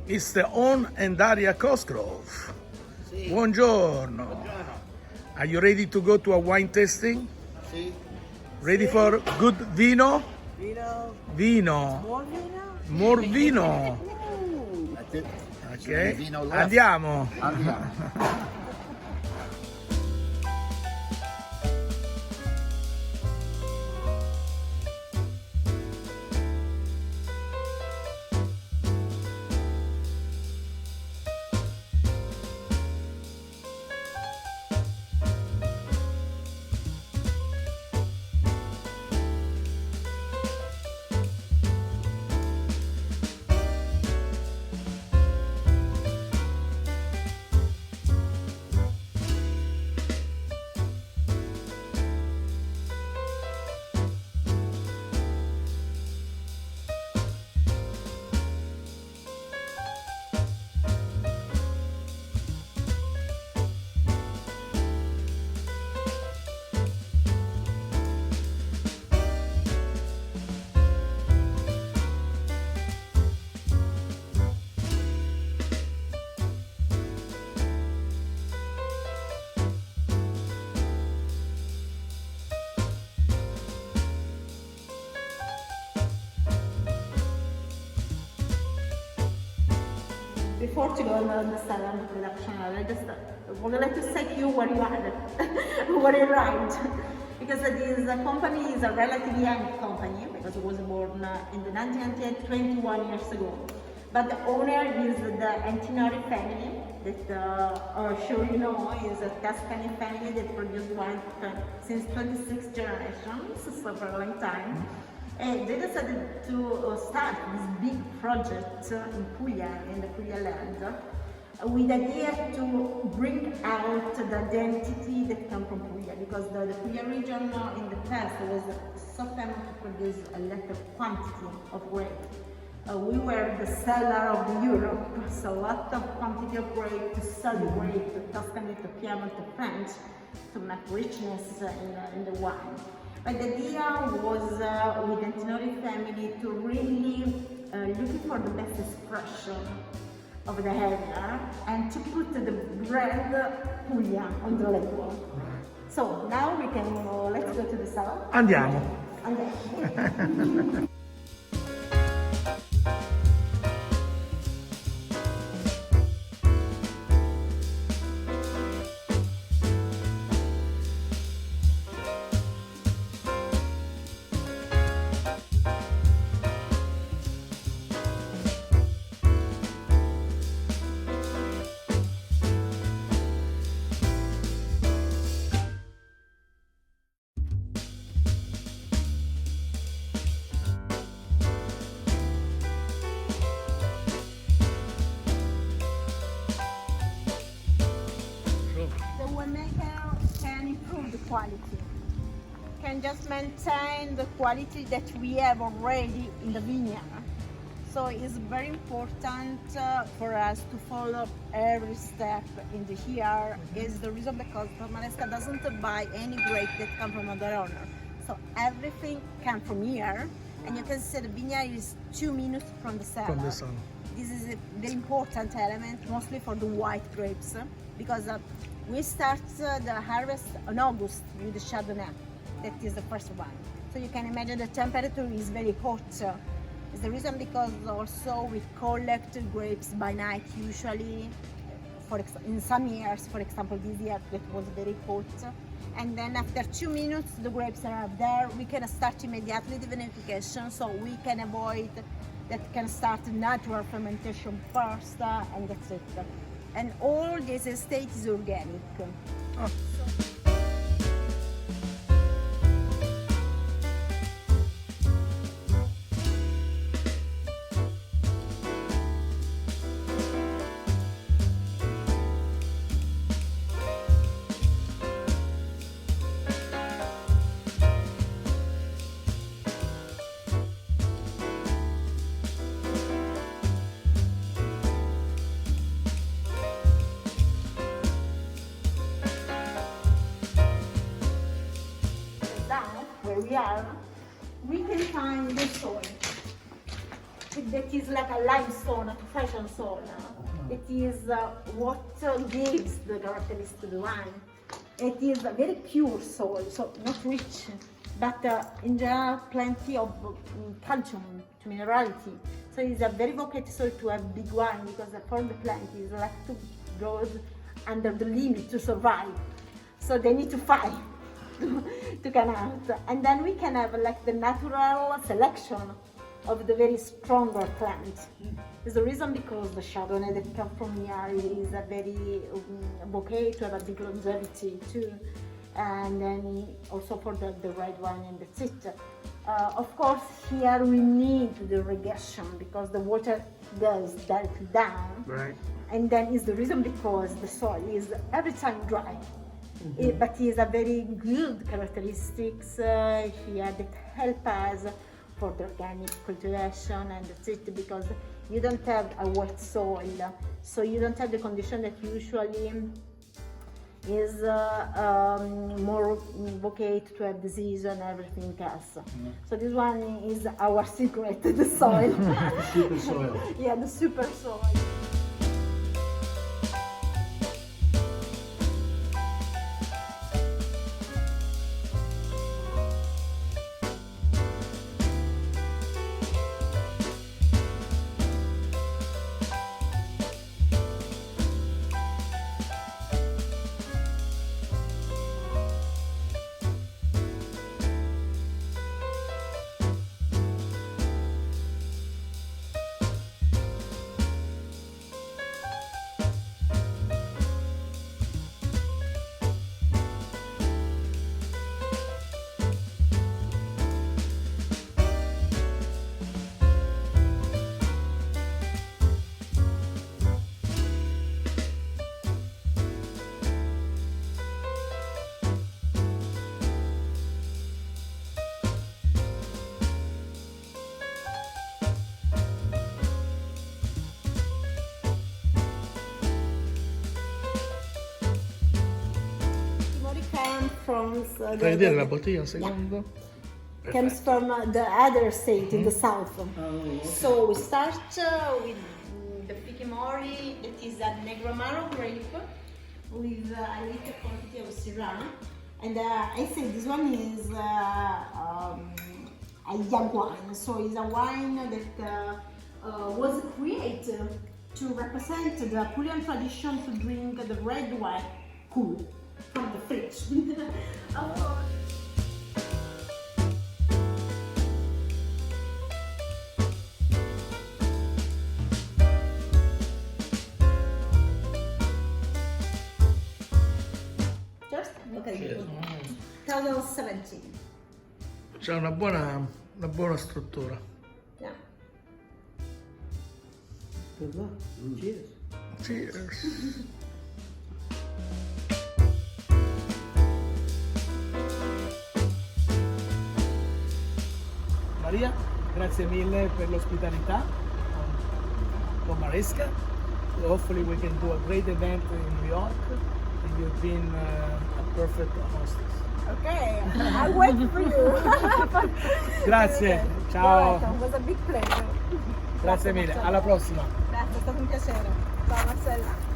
Mr. On and Daria Cosgrove. Sì. Buongiorno. Buongiorno. Are you ready to go to a wine tasting? Sì. Ready for good vino? Vino. Vino. More vino? More vino. Okay. Ok. Vino left. Andiamo. Andiamo. Before to go on the salon production, I just would like to thank you where you are, where you arrived. Because this company is a relatively young company, because it was born in the 1998, 21 years ago. But the owner is the Antinori family, that I'm sure you know is a Tuscany family that produced wine since 26 generations, so for a long time. And they decided to start this big project in Puglia, in the Puglia land, with the idea to bring out the identity that comes from Puglia, because the Puglia region in the past was so famous to produce a lot of quantity of grape. We were the seller of Europe, so a lot of quantity of grape to sell the grape to Tuscany, to Piedmont, to French, to make richness in the wine. But the idea was with the Antinori family to really looking for the best expression of the area and to put the brand Puglia on the label. So now we can let's go to the salon. Andiamo. Andiamo. Can improve the quality, can just maintain the quality that we have already in the vineyard. So it's very important for us to follow every step in the year. Is the reason because Tormaresca doesn't buy any grape that come from another owner. So everything comes from here, and you can see the vineyard is 2 minutes from the cellar. From the sun. This is a very important element, mostly for the white grapes, because we start the harvest in August with the Chardonnay. That is the first one. So you can imagine the temperature is very hot. It's the reason because also we collect grapes by night usually. In some years, for example, this year that was very hot. And then after 2 minutes, the grapes are up there. We can start immediately the vinification, so we can avoid that can start natural fermentation first, and that's it. And all this estate is organic. Oh. We can find the soil. that is like a limestone, a fashion soil. It is what gives the characteristic to the wine. It is a very pure soil, so not rich, but in general plenty of calcium, to minerality. So it's a very vocated soil to have big wine, because for the plant is like to grow under the limit to survive. So they need to fight to come out. And then we can have like the natural selection of the very stronger plant. It's the reason because the Chardonnay that comes from here is a very bouquet to have a big longevity too. And then also for the red wine and the it. Of course, here we need the irrigation because the water goes directly down. Right. And then is the reason because the soil is every time dry. But it is a very good characteristics here that help us for the organic cultivation, and that's it, because you don't have a wet soil, so you don't have the condition that usually is more vocated to have disease and everything else. So this one is our secret, the soil. Super soil. Yeah, the super soil. From Fai vedere la bottiglia un secondo? comes from the other state in the south. So we start with the Pikimori, that is a Negramaro grape with a little quantity of Syrah. And I say this one is a young wine. So it's a wine that was created to represent the Puglian tradition to drink the red wine cool from the fridge. Just? Okay. 2017. C'è una buona struttura. Yeah. Good luck. Cheers. Cheers. Maria, grazie mille per l'ospitalità con Tormaresca. Hopefully we can do a great event in New York, and you've been a perfect hostess. Okay, I wait for you. Grazie, You're ciao. welcome. It was a big pleasure. Grazie mille, alla prossima. Grazie, è stato un piacere. Ciao Marcella.